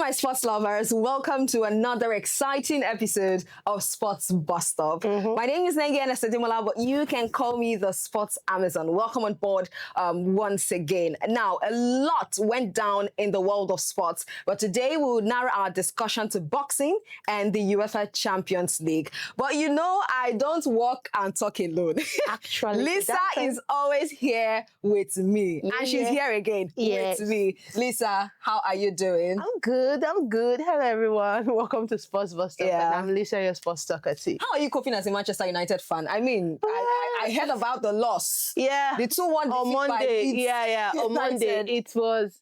my sports lovers, welcome to another exciting episode of Sports Bus Stop. My name is Ademola, but you can call me the Sports Amazon. Welcome on board once again. Now, a lot went down in the world of sports, but today we will narrow our discussion to boxing and the UEFA Champions League. But you know, I don't walk and talk alone. Actually, Lisa is always here with me, and she's here again with me. Lisa, how are you doing? I'm good. Hello, everyone. Welcome to Sports Bus and I'm Lisa, your sports talker. How are you coping as a Manchester United fan? I mean, I heard about the loss. Yeah. The 2-1 on Monday. On Monday. It was...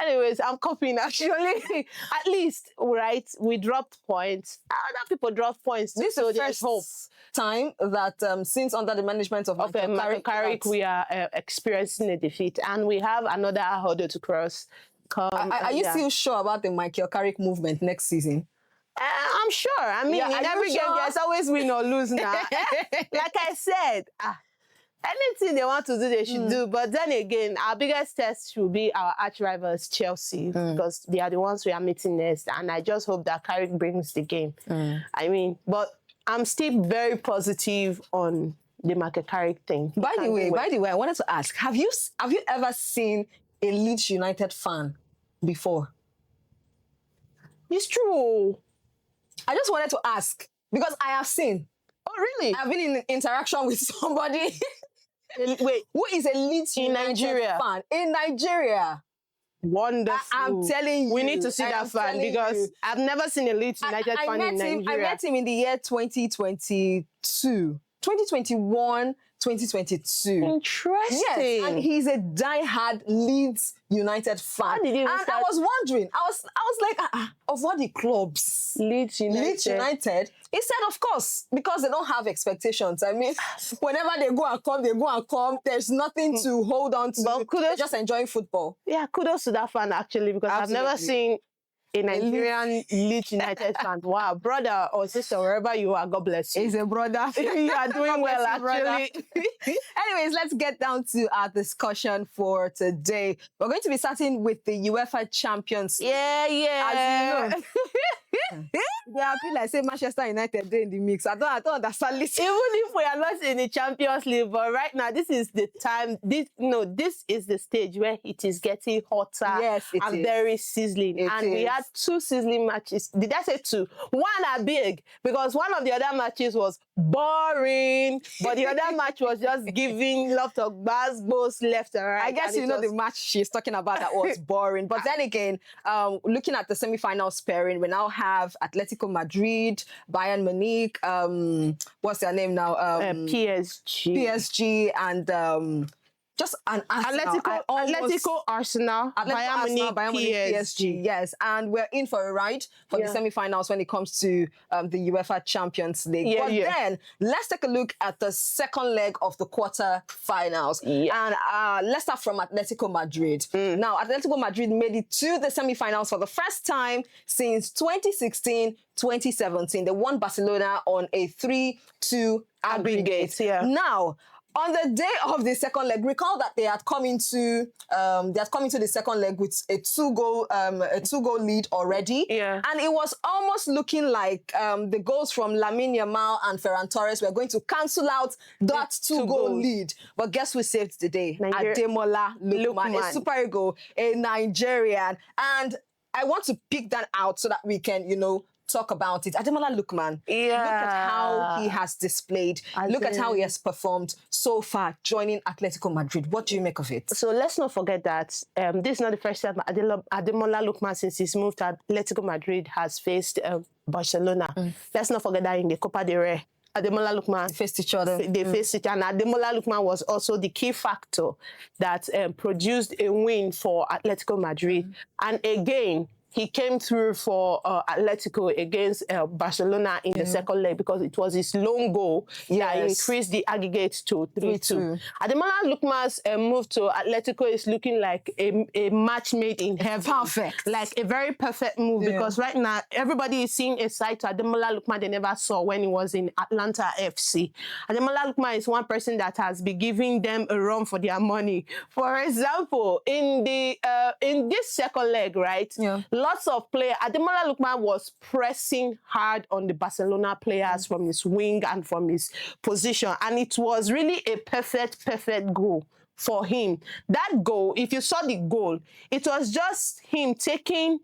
Anyways, I'm copying actually. At least, right, we dropped points. Other people dropped points. This is the first time that since under the management of Michael Carrick, we are experiencing a defeat, and we have another hurdle to cross. Are you still sure about the Michael Carrick movement next season? I'm sure. I mean, in every game, there's always win or lose now. Like I said, anything they want to do, they should do. But then again, our biggest test should be our arch rivals, Chelsea, because they are the ones we are meeting next. And I just hope that Carrick brings the game. I mean, but I'm still very positive on the Michael Carrick thing. By the way, I wanted to ask, have you ever seen a Leeds United fan before? It's true. I just wanted to ask because I have seen. Oh, really? I've been in interaction with somebody. Wait, who is a Leeds United fan in Nigeria? Wonderful. I'm telling you. We need to see that fan because I've never seen a Leeds United fan in Nigeria. I met him in the year 2022. 2021, 2022. Interesting. Yes, and he's a diehard Leeds United fan. And I was wondering, I was like, of all the clubs, Leeds United. He said, of course, because they don't have expectations. I mean, whenever they go and come. There's nothing to hold on to. But They're just enjoying football. Yeah, kudos to that fan actually, because I've never seen a Nigerian Leeds United fan. Wow, brother or sister, wherever you are, God bless you. He's a brother. You are doing well, actually. Anyways, let's get down to our discussion for today. We're going to be starting with the UEFA Champions League. Yeah. As you know. I feel like say Manchester United in the mix. I don't understand. Listen. Even if we are not in the Champions League, but right now this is the time. This is the stage where it is getting hotter. Yes, it and is. Very sizzling. We had 2 sizzling matches. Did I say 2? One are big because one of the other matches was boring, but the other match was just giving lots of balls left and right. I guess you know the match she's talking about that was boring. But then again, looking at the semi-finals pairing, we now have Atletico Madrid, Bayern Munich, what's their name now? PSG, and just an Arsenal. Atletico, Arsenal, Bayern Munich, PSG. Yes, and we're in for a ride for the semi-finals when it comes to the UEFA Champions League. Then let's take a look at the second leg of the quarter-finals. And let's start from Atletico Madrid. Now, Atletico Madrid made it to the semi-finals for the first time since 2016-2017. They won Barcelona on a 3-2 aggregate. Now, on the day of the second leg, recall that they had come into the second leg with a 2-goal lead already. And it was almost looking like the goals from Lamine Yamal and Ferran Torres were going to cancel out that 2-goal lead. But guess who saved the day? Ademola Lookman, a super ego, a Nigerian. And I want to pick that out so that we can, talk about it. Ademola Lookman. Look at how he has displayed. Look at how he has performed so far joining Atletico Madrid. What do you make of it? So let's not forget that this is not the first time Ademola Lookman, since he's moved to Atletico Madrid, has faced Barcelona. Let's not forget that in the Copa del Rey, Ademola Lookman faced each other. They faced each other. And Ademola Lookman was also the key factor that produced a win for Atletico Madrid. And again, he came through for Atletico against Barcelona in the second leg because it was his lone goal that increased the aggregate to 3-2. Ademola Lookman's move to Atletico is looking like a match made in heaven. Perfect. Like a very perfect move because right now everybody is seeing a side to Ademola Lookman they never saw when he was in Atlanta FC. Ademola Lookman is one person that has been giving them a run for their money. For example, in this second leg, right? lots of players. Ademola Lookman was pressing hard on the Barcelona players from his wing and from his position. And it was really a perfect goal for him. That goal, if you saw the goal, it was just him taking,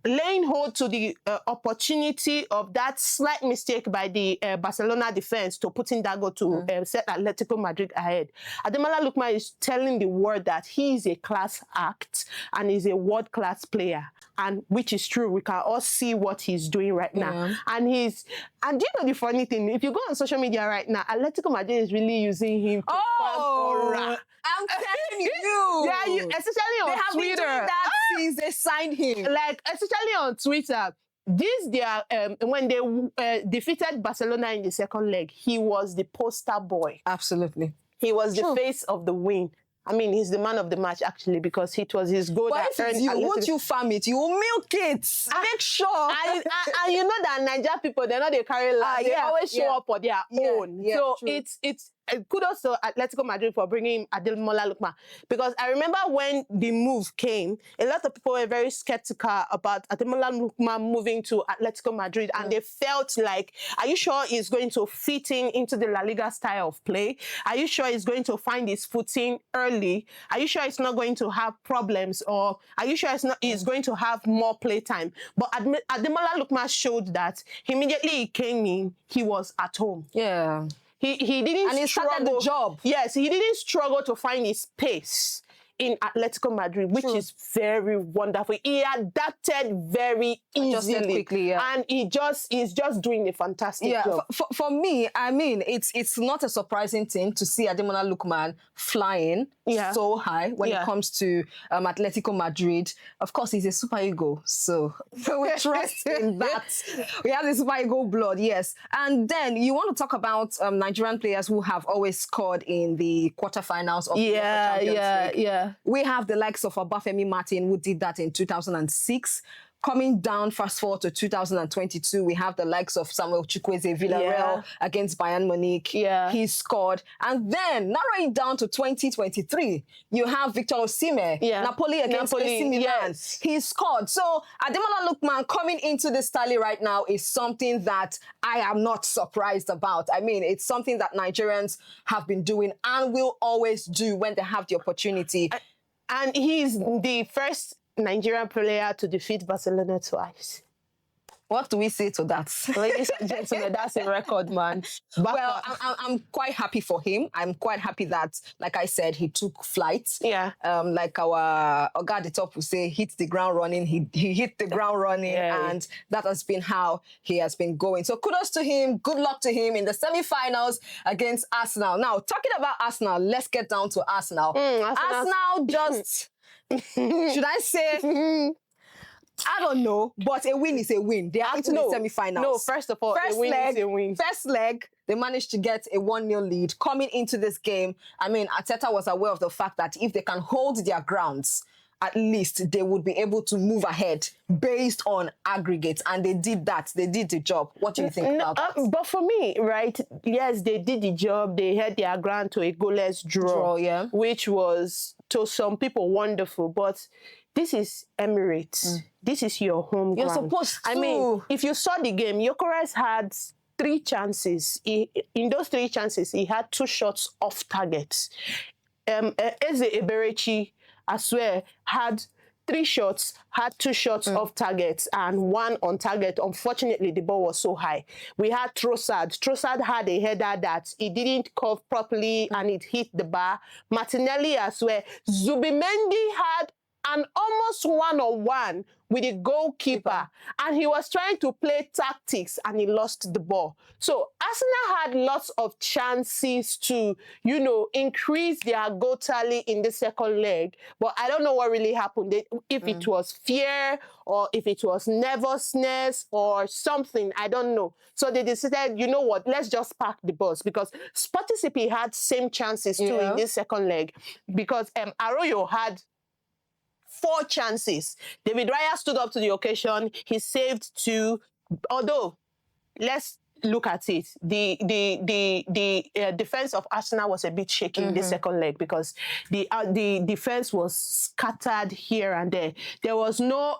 laying hold to the opportunity of that slight mistake by the Barcelona defense to put in that goal to set Atletico Madrid ahead. Ademola Lookman is telling the world that he is a class act and is a world-class player. And which is true. We can all see what he's doing right now. And do you know the funny thing? If you go on social media right now, Atletico Madrid is really using him to I'm telling you. Yeah, especially on Twitter. Been doing that since they signed him. Like, especially on Twitter. When they defeated Barcelona in the second leg, he was the poster boy. Absolutely. He was the face of the win. I mean, he's the man of the match, actually, because it was his goal that earned... Once you farm it, you will milk it. Make sure. And you know that Nigeria people, they're not, they carry life. They always show up for their own. So true. It's kudos to Atletico Madrid for bringing Ademola Lookman. Because I remember when the move came, a lot of people were very skeptical about Ademola Lookman moving to Atletico Madrid. And they felt like, are you sure he's going to fit into the La Liga style of play? Are you sure he's going to find his footing early? Are you sure he's not going to have problems? Or are you sure he's going to have more play time? But Ademola Lookman showed that immediately he came in, he was at home. Yeah. He didn't and he struggle. started the job. Yes, he didn't struggle to find his pace in Atletico Madrid, which is very wonderful. He adapted very easily. Quickly, and he's just doing a fantastic job. For me, I mean, it's not a surprising thing to see Ademola Lookman flying so high when it comes to Atletico Madrid. Of course, he's a super ego, so we trust in that. We have the super ego blood, yes. And then you want to talk about Nigerian players who have always scored in the quarterfinals of the UefaChampions League. We have the likes of Obafemi Martin, who did that in 2006. Coming down, fast forward to 2022, we have the likes of Samuel Chukwueze Villarreal against Bayern Munich. He scored. And then, narrowing down to 2023, you have Victor Osimhen, Napoli against AC Milan. He scored. So, Ademola Lookman coming into this tally right now is something that I am not surprised about. I mean, it's something that Nigerians have been doing and will always do when they have the opportunity. And he's the first Nigerian player to defeat Barcelona twice. What do we say to that? Ladies and gentlemen, that's a record, man. Well, I'm quite happy for him. I'm quite happy that, like I said, he took flight. Like our Oga at the top will say, hit the ground running. He hit the ground running, and that has been how he has been going. So kudos to him. Good luck to him in the semi-finals against Arsenal. Now, talking about Arsenal, let's get down to Arsenal. Arsenal just... should I say... I don't know, but a win is a win. They are into the semi-finals. No, first of all, a win is a win. First leg, they managed to get a 1-0 lead. Coming into this game, I mean, Arteta was aware of the fact that if they can hold their grounds, at least they would be able to move ahead based on aggregates. And they did that. They did the job. What do you think about that? But for me, right, yes, they did the job. They held their ground to a goalless draw, which was, to some people, wonderful. But this is Emirates. This is your home ground. You're supposed to. I mean, if you saw the game, Gyökeres had 3 chances. In those 3 chances, he had 2 shots off target. Eze Eberechi, I swear, had 3 shots, had 2 shots off target and 1 on target. Unfortunately, the ball was so high. We had Trossard. Trossard had a header that he didn't curve properly and it hit the bar. Martinelli as well. Zubimendi had an almost 1-on-1 with the goalkeeper, and he was trying to play tactics and he lost the ball. So Arsenal had lots of chances to, you know, increase their goal tally in the second leg, but I don't know what really happened. If it was fear or if it was nervousness or something, I don't know. So they decided, you know what, let's just park the bus, because Sporting CP had same chances too in this second leg, because Arroyo had 4 chances. David Raya stood up to the occasion. He saved 2. Although, let's look at it. The defense of Arsenal was a bit shaky in the second leg because the defense was scattered here and there. There was no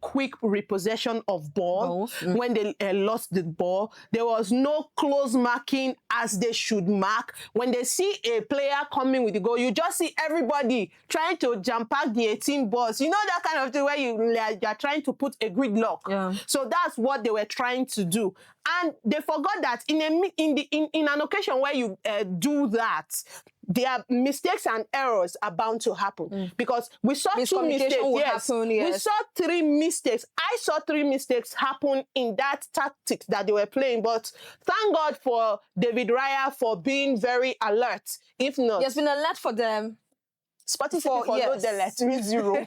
quick repossession of ball when they lost the ball. There was no close marking as they should mark. When they see a player coming with the goal, you just see everybody trying to jump pack the 18 balls. You know that kind of thing where you're trying to put a gridlock. Yeah. So that's what they were trying to do. And they forgot that in an occasion where you do that, their mistakes and errors are bound to happen because we saw 2 mistakes. We saw 3 mistakes. I saw 3 mistakes happen in that tactics that they were playing. But thank God for David Raya for being very alert. If not, it's been alert for them. Spotify for yes. 3-0.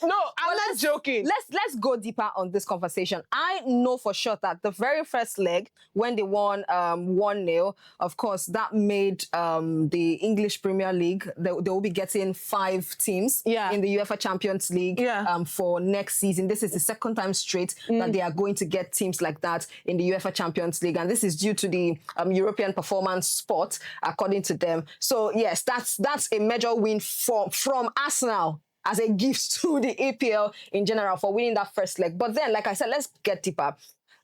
No, I'm not joking. Let's go deeper on this conversation. I know for sure that the very first leg, when they won 1-0, of course, that made the English Premier League, they will be getting 5 teams in the UEFA Champions League for next season. This is the second time straight that they are going to get teams like that in the UEFA Champions League. And this is due to the European performance spot, according to them. So, yes, that's a major win from Arsenal as a gift to the EPL in general for winning that first leg. But then, like I said, let's get deeper.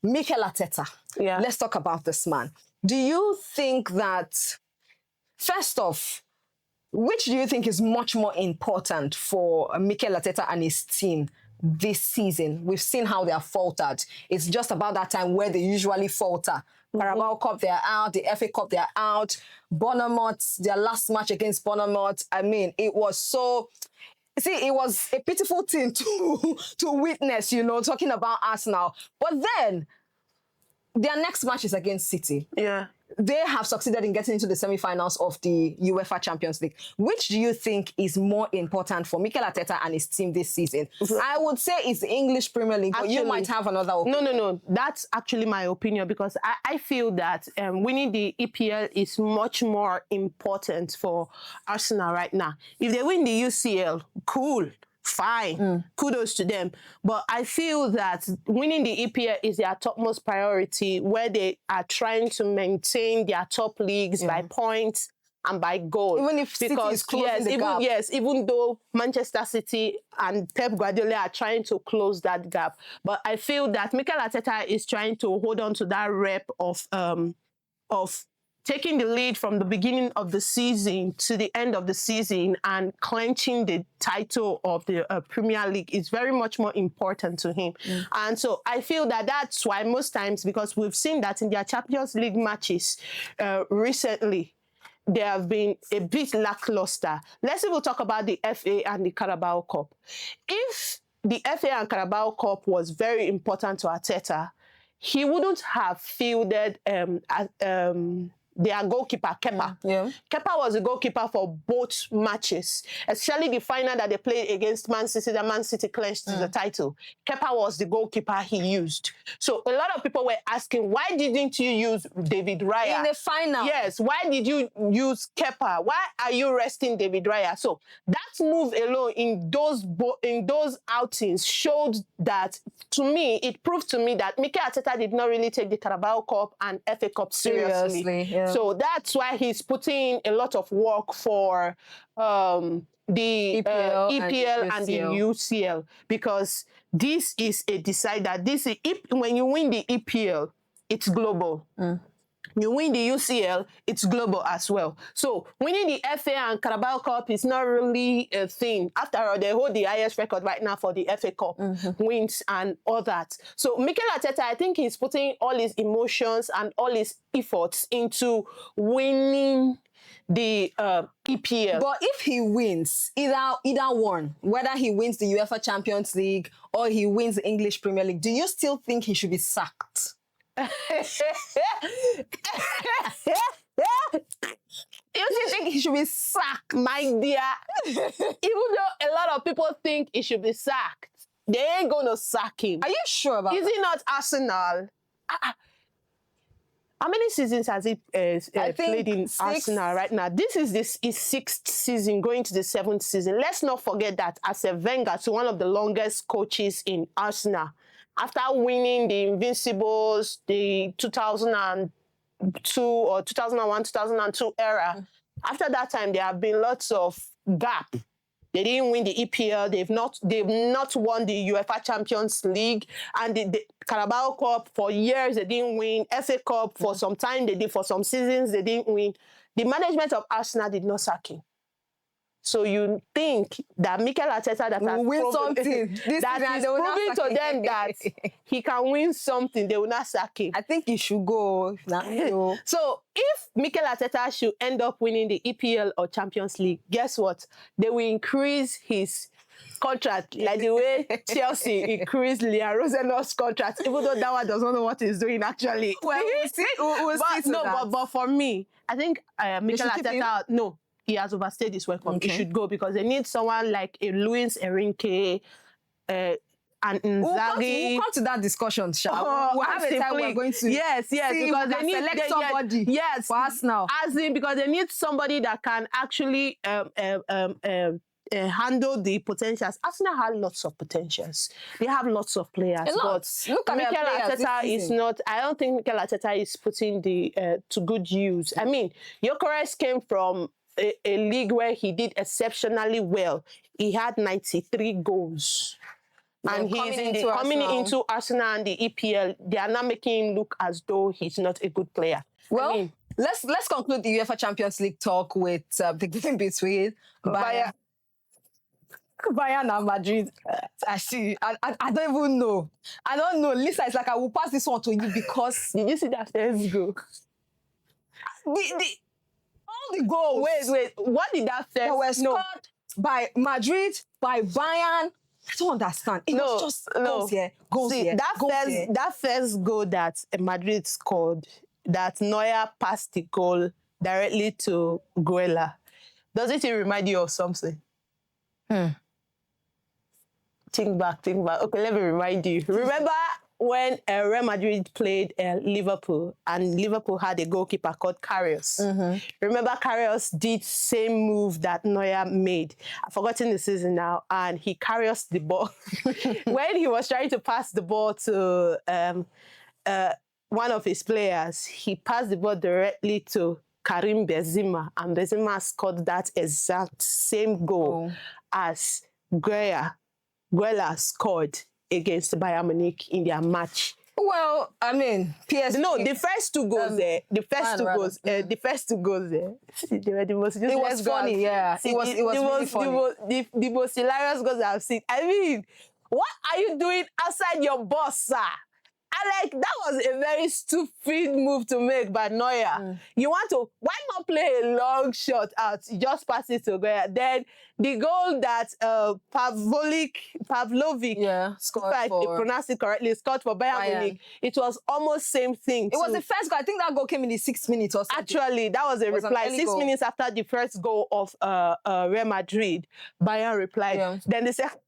Mikel Arteta. Yeah. Let's talk about this man. Do you think that, first off, which do you think is much more important for Mikel Arteta and his team this season? We've seen how they are faltered. It's just about that time where they usually falter. Carabao Cup, they are out. The FA Cup, they are out. Bournemouth, their last match against Bournemouth, I mean, it was so... See, it was a pitiful thing to witness, you know, talking about Arsenal. But then, their next match is against City. Yeah. They have succeeded in getting into the semi-finals of the UEFA Champions League. Which do you think is more important for Mikel Arteta and his team this season? I would say it's the English Premier League, actually, but you might have another opinion. No. That's actually my opinion because I feel that winning the EPL is much more important for Arsenal right now. If they win the UCL, cool. Fine, kudos to them. But I feel that winning the EPL is their topmost priority, where they are trying to maintain their top leagues by points and by goal. Even if City is closing the gap. Even though Manchester City and Pep Guardiola are trying to close that gap. But I feel that Mikel Arteta is trying to hold on to that rep of taking the lead from the beginning of the season to the end of the season and clenching the title of the Premier League is very much more important to him. And so I feel that that's why most times, because we've seen that in their Champions League matches recently, they have been a bit lackluster. Let's even talk about the FA and the Carabao Cup. If the FA and Carabao Cup was very important to Arteta, he wouldn't have fielded their goalkeeper, Kepa. Kepa was the goalkeeper for both matches, especially the final that they played against Man City, that Man City clinched the title. Kepa was the goalkeeper he used. So a lot of people were asking, why didn't you use David Raya? In the final. Yes, why did you use Kepa? Why are you resting David Raya? So that move alone in those outings showed that, to me, it proved to me that Mikel Arteta did not really take the Carabao Cup and FA Cup seriously. So that's why he's putting a lot of work for the EPL and the UCL, because this is a decider. When you win the EPL, it's global. You win the UCL, it's global as well. So winning the FA and Carabao Cup is not really a thing. After all, they hold the highest record right now for the FA Cup wins and all that. So Mikel Arteta, I think he's putting all his emotions and all his efforts into winning the EPL. But if he wins either one, whether he wins the UEFA Champions League or he wins the English Premier League, do you still think he should be sacked? You think he should be sacked, my dear? Even though a lot of people think he should be sacked, they ain't gonna sack him. Are you sure about that? Is he not Arsenal? How many seasons has he played in Arsenal right now? This is his 6th season, going to the 7th season. Let's not forget that Arsene Wenger is one of the longest coaches in Arsenal. after winning the Invincibles, the 2002 or 2001, 2002 era, after that time, there have been lots of gap. They didn't win the EPL. They've not won the UEFA Champions League and the Carabao Cup for years. They didn't win FA Cup for some time. They did for some seasons. They didn't win. The management of Arsenal did not sack him. So you think that Mikel Arteta that has win something that is proving to them that he can win something, they will not sack him. I think he should go. So if Mikel Arteta should end up winning the EPL or Champions League, guess what? They will increase his contract like the way Chelsea increased Liam Rosenau's contract, even though that one does not know what he's doing actually. Well, we'll see but for me, I think Mikel Arteta, no. He has overstayed his welcome. Okay. He should go because they need someone like a Luis Enrique and Inzaghi. We'll come to that discussion, Sha. We'll have a time we're going to yes, because they need select somebody. Yes, for us now. As in, because they need somebody that can actually handle the potentials. Arsenal have lots of potentials. They have lots of players. But look at Mikel Arteta is not. I don't think Mikel Arteta is putting the to good use. I mean, Gyökeres came from a league where he did exceptionally well. He had 93 goals. And he's coming into Arsenal and the EPL. They are not making him look as though he's not a good player. Well, I mean, let's conclude the UEFA Champions League talk with the game between Bayern and Madrid. I don't even know. I don't know. Lisa, it's like I will pass this one to you because... Did you see that first goal? All the goals. Wait. What did that first? They were scored by Madrid, by Bayern. I don't understand. It was just goals here, goals here. That first goal that Madrid scored, that Neuer passed the goal directly to Guela. Does it remind you of something? Think back. Okay, let me remind you. Remember when Real Madrid played Liverpool and Liverpool had a goalkeeper called Karius. Remember Karius did same move that Neuer made. I've forgotten the season now, and he Karius the ball. When he was trying to pass the ball to one of his players, he passed the ball directly to Karim Benzema, and Benzema scored that exact same goal as Guela scored against Bayern Munich in their match. Well, I mean, PSG. No, the first two goals there. The first two goals there. They were the most. It was funny, yeah. It was really funny. The most hilarious goals I've seen. I mean, what are you doing outside your box, sir? And that was a very stupid move to make by Neuer. You want to, why not play a long shot out? You just pass it to Guerra. Then the goal that Pavlovic, scored if I pronounce it correctly, scored for Bayern Munich. It was almost same thing. It was the first goal. I think that goal came in the 6th minute or something. Actually, that was a reply. 6 minutes after the first goal of Real Madrid, Bayern replied. Then the second.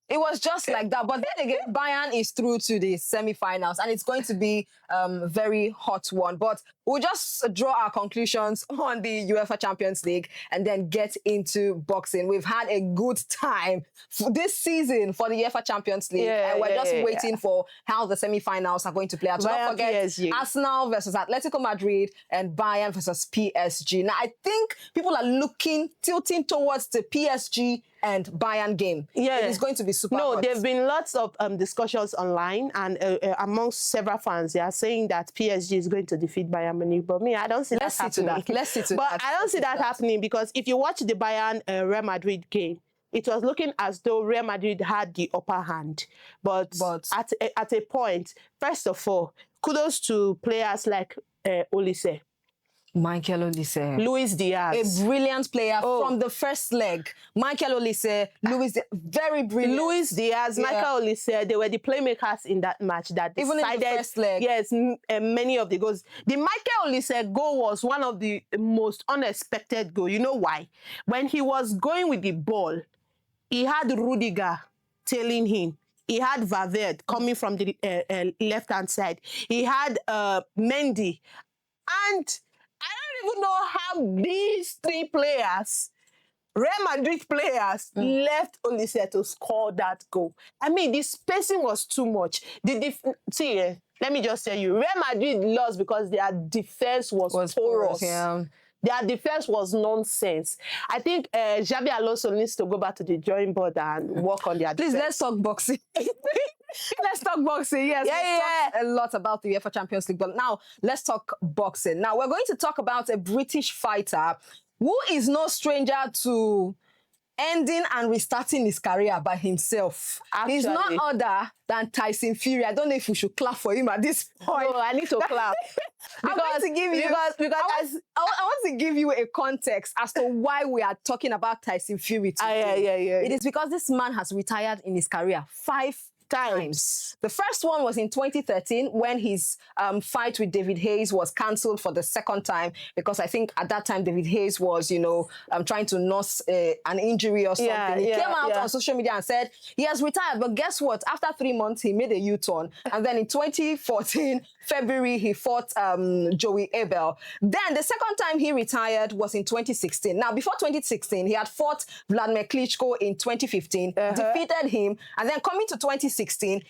It was just like that. But then again, Bayern is through to the semi-finals and it's going to be a very hot one. But we'll just draw our conclusions on the UEFA Champions League and then get into boxing. We've had a good time this season for the UEFA Champions League. And we're just waiting for how the semi-finals are going to play out. Don't forget, Arsenal versus Atletico Madrid and Bayern versus PSG. Now, I think people are tilting towards the PSG and Bayern game. It is going to be super hot. There have been lots of discussions online and amongst several fans. They are saying that PSG is going to defeat Bayern Munich. But me, I don't see that happening. Let's see to that. But I don't see that happening because if you watch the Bayern Real Madrid game, it was looking as though Real Madrid had the upper hand. But at a point, first of all, kudos to players like Olise. Michael Olise. Luis Diaz. A brilliant player from the first leg. Michael Olise, very brilliant. Luis Diaz, Michael Olise, they were the playmakers in that match that decided. Even in the first leg. Yes, many of the goals. The Michael Olise goal was one of the most unexpected goals. You know why? When he was going with the ball, he had Rudiger tailing him. He had Valverde coming from the left-hand side. He had Mendy. And I don't even know how these three players Real Madrid players left Olise to score that goal. I mean, the spacing was too much. See, let me just tell you, Real Madrid lost because their defense was porous. Yeah. Their defense was nonsense. I think Xabi Alonso needs to go back to the drawing board and work on their defense. Please, let's talk boxing. Let's talk boxing. Yes, we talked a lot about the UefaChampions League, but now let's talk boxing. Now we're going to talk about a British fighter who is no stranger to ending and restarting his career by himself. Actually. He's none other than Tyson Fury. I don't know if we should clap for him at this point. No, I need to clap. I want to give you a context as to why we are talking about Tyson Fury today. It is because this man has retired in his career 5 times. The first one was in 2013 when his fight with David Hayes was cancelled for the second time because I think at that time David Hayes was, trying to nurse an injury or something. He came out on social media and said he has retired, but guess what? After 3 months, he made a U-turn. And then in 2014, February, he fought Joey Abel. Then the second time he retired was in 2016. Now, before 2016, he had fought Vladimir Klitschko in 2015, defeated him, and then coming to 2016,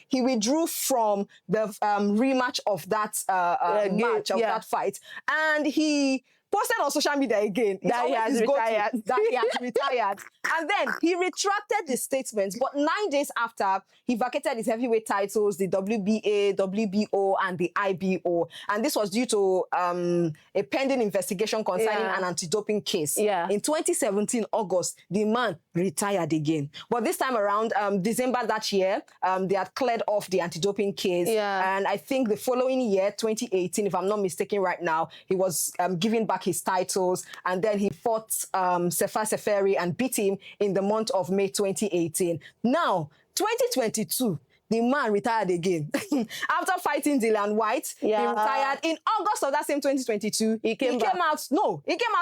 he withdrew from the rematch of that that fight, and he posted on social media again that he has retired. And then he retracted the statements, but 9 days after, he vacated his heavyweight titles, the WBA, WBO, and the IBO. And this was due to a pending investigation concerning an anti-doping case. In 2017, August, the man retired again. But this time around, December that year, they had cleared off the anti-doping case. And I think the following year, 2018, if I'm not mistaken right now, he was giving back his titles, and then he fought Sefa Seferi and beat him in the month of May 2018. Now, 2022, the man retired again. After fighting Dillian White, he retired. In August of that same 2022, he came out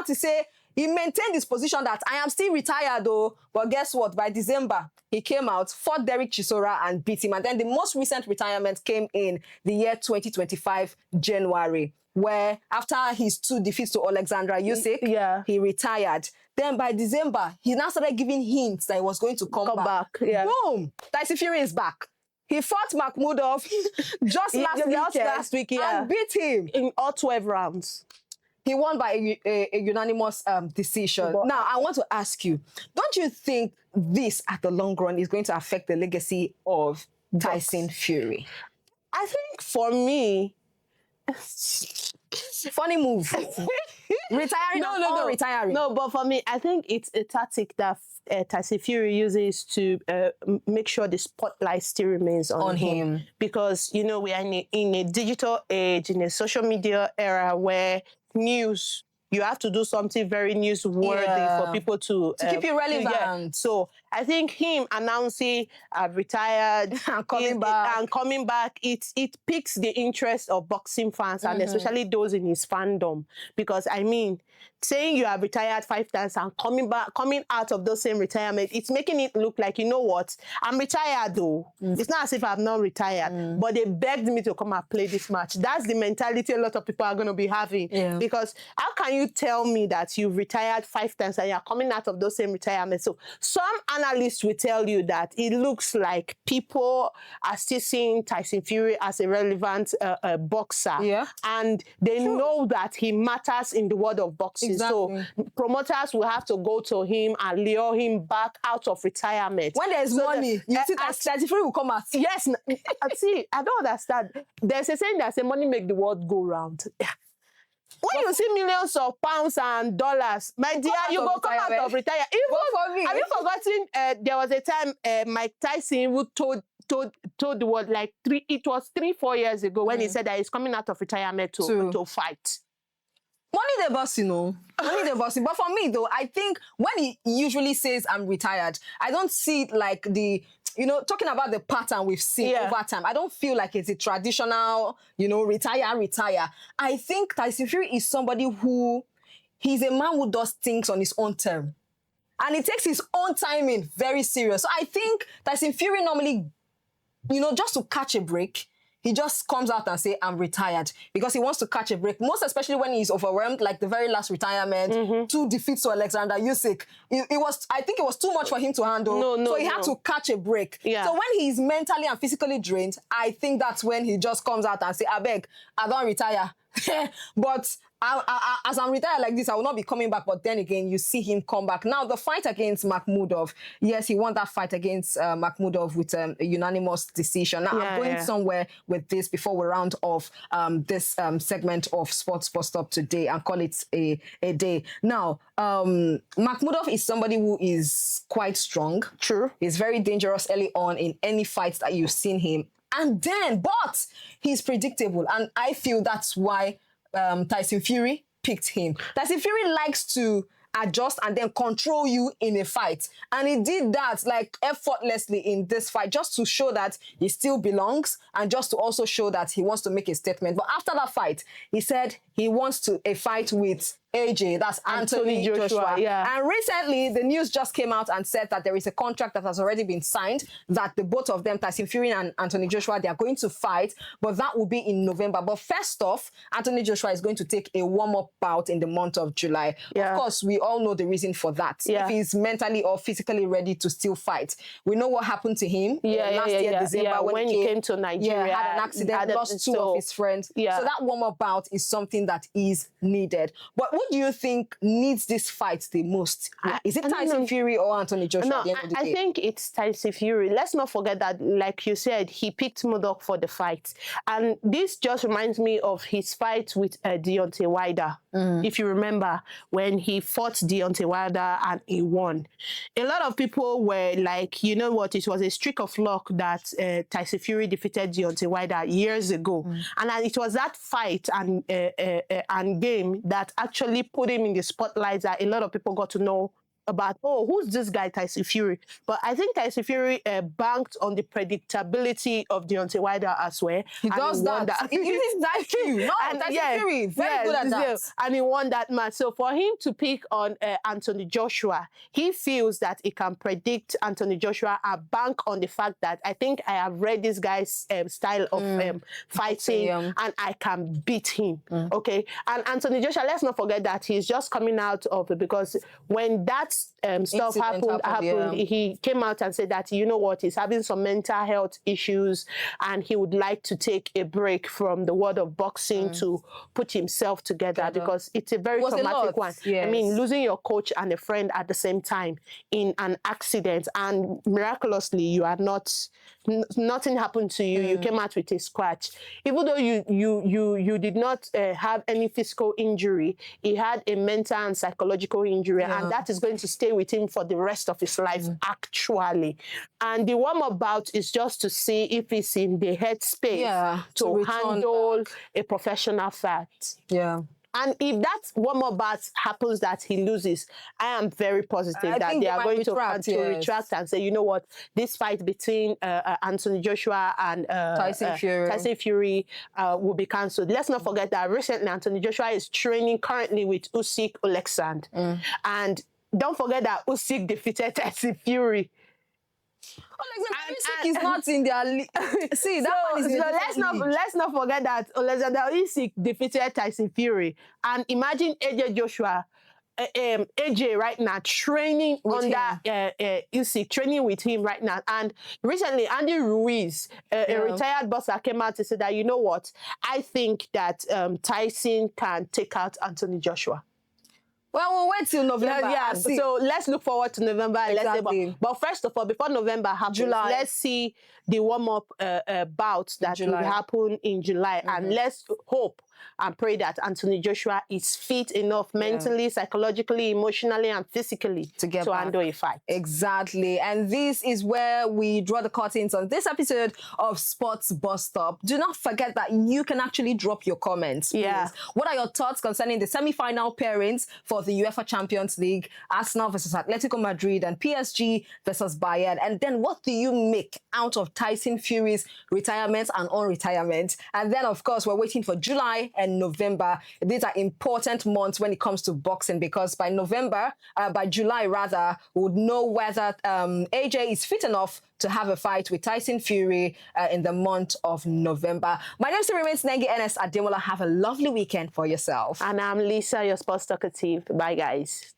to say he maintained his position that I am still retired though, but guess what? By December, he came out, fought Derek Chisora and beat him. And then the most recent retirement came in the year 2025, January, where after his 2 defeats to Alexandra Usyk, he retired. Then by December, he now started giving hints that he was going to come back. Boom! Tyson Fury is back. He fought Makhmudov just last week and beat him in all 12 rounds. He won by a unanimous decision. Now, I want to ask you, don't you think this, at the long run, is going to affect the legacy of Tyson Fury? I think for me... Funny move. Retiring or retiring? No, but for me, I think it's a tactic that Tyson Fury uses to make sure the spotlight still remains on him. Because, we are in a digital age, in a social media era where news, you have to do something very newsworthy for people to keep you relevant. So I think him announcing I've retired and coming back, it piques the interest of boxing fans and especially those in his fandom. Because I mean, saying you have retired 5 times and coming out of those same retirement, it's making it look like, you know what, I'm retired though. It's not as if I'm not retired, but they begged me to come and play this match. That's the mentality a lot of people are going to be having. Because how can you tell me that you've retired 5 times and you're coming out of those same retirements? So some analysts will tell you that it looks like people are still seeing Tyson Fury as a relevant boxer. And they know that he matters in the world of boxing. So promoters will have to go to him and lure him back out of retirement. When there's money, you see that Tyson Fury will come out. Yes. See, I don't understand. There's a saying that says money make the world go round. When you see millions of pounds and dollars, my dear, you go come out of retirement. Have you forgotten there was a time Mike Tyson who told the world, like 3-4 years ago, when he said that he's coming out of retirement to fight. Money the boss, Money the boss. But for me, though, I think when he usually says I'm retired, I don't see it like the, talking about the pattern we've seen over time. I don't feel like it's a traditional, retire. I think Tyson Fury is somebody he's a man who does things on his own term. And he takes his own timing very serious. So I think Tyson Fury normally, just to catch a break, he just comes out and say, I'm retired, because he wants to catch a break, most especially when he's overwhelmed, like the very last retirement, 2 defeats to Alexander Usyk. I think it was too much for him to handle, so he had to catch a break. Yeah. So when he's mentally and physically drained, I think that's when he just comes out and say, I beg, I don't retire. But as I'm retired like this, I will not be coming back. But then again, you see him come back. Now, the fight against Makhmudov, yes, he won that fight against Makhmudov with a unanimous decision. Now, I'm going somewhere with this before we round off this segment of Sports Bus Stop today and call it a day. Now, Makhmudov is somebody who is quite strong. True. He's very dangerous early on in any fights that you've seen him. But he's predictable. And I feel that's why Tyson Fury picked him. Tyson Fury likes to adjust and then control you in a fight. And he did that like effortlessly in this fight, just to show that he still belongs and just to also show that he wants to make a statement. But after that fight, he said he wants a fight with AJ, that's Anthony Joshua. Yeah. And recently, the news just came out and said that there is a contract that has already been signed, that the both of them, Tyson Fury and Anthony Joshua, they are going to fight, but that will be in November. But first off, Anthony Joshua is going to take a warm-up bout in the month of July. Yeah. Of course, we all know the reason for that. Yeah. If he's mentally or physically ready to still fight. We know what happened to him last year, December, when he came to Nigeria. had an accident, lost 2 of his friends. Yeah. So that warm-up bout is something that is needed. But who do you think needs this fight the most? Is it Tyson Fury or Anthony Joshua? No, at the end of the day? I think it's Tyson Fury. Let's not forget that, like you said, he picked Murdoch for the fight. And this just reminds me of his fight with Deontay Wilder. If you remember, when he fought Deontay Wilder and he won. A lot of people were like, you know what, it was a streak of luck that Tyson Fury defeated Deontay Wilder years ago. And it was that fight and game that actually put him in the spotlight, that a lot of people got to know about, oh, who's this guy, Tyson Fury? But I think Tyson Fury banked on the predictability of Deontay Wilder as well. He does that. He uses that Fury. No, Tyson Fury, very good at that. And he won that match. So for him to pick on Anthony Joshua, he feels that he can predict Anthony Joshua and bank on the fact that I think I have read this guy's style of fighting and I can beat him. Okay. And Anthony Joshua, let's not forget that he's just coming out of it, because when that stuff happened, he came out and said that, you know what, he's having some mental health issues and he would like to take a break from the world of boxing to put himself together, because it's a very traumatic one. Yes. I mean, losing your coach and a friend at the same time in an accident, and miraculously you are nothing happened to you. You came out with a scratch. Even though you did not have any physical injury, he had a mental and psychological injury, and that is going to stay with him for the rest of his life, actually. And the warm-up bout is just to see if he's in the headspace to handle a professional fight. Yeah. And if that warm-up bout happens that he loses, I am very positive that they are going to retract and say, you know what, this fight between Anthony Joshua and Tyson Fury will be cancelled. Let's not forget that recently Anthony Joshua is training currently with Usyk Oleksandr. And don't forget that Usyk defeated Tyson Fury. Usyk is not in their league. See, that one is let's not forget that Alexander Usyk defeated Tyson Fury. And imagine AJ right now training under Usyk, training with him right now. And recently, Andy Ruiz, a retired boxer, came out and said that, you know what, I think that Tyson can take out Anthony Joshua. Well, we'll wait till November. So let's look forward to November. Exactly. But first of all, before November happens, let's see the warm-up bout that will happen in July. And let's hope and pray that Anthony Joshua is fit enough mentally, psychologically, emotionally, and physically to handle a fight. Exactly. And this is where we draw the curtains on this episode of Sports Bus Stop. Do not forget that you can actually drop your comments. Yeah. Please. What are your thoughts concerning the semi-final pairings for the UEFA Champions League, Arsenal versus Atletico Madrid and PSG versus Bayern? And then what do you make out of Tyson Fury's retirement and unretirement? And then, of course, we're waiting for July and November. These are important months when it comes to boxing, because by July rather, we would know whether AJ is fit enough to have a fight with Tyson Fury in the month of November. My name still remains Nengi Ernest Ademola. Have a lovely weekend for yourself. And I'm Lisa, your sports talkative. Bye, guys.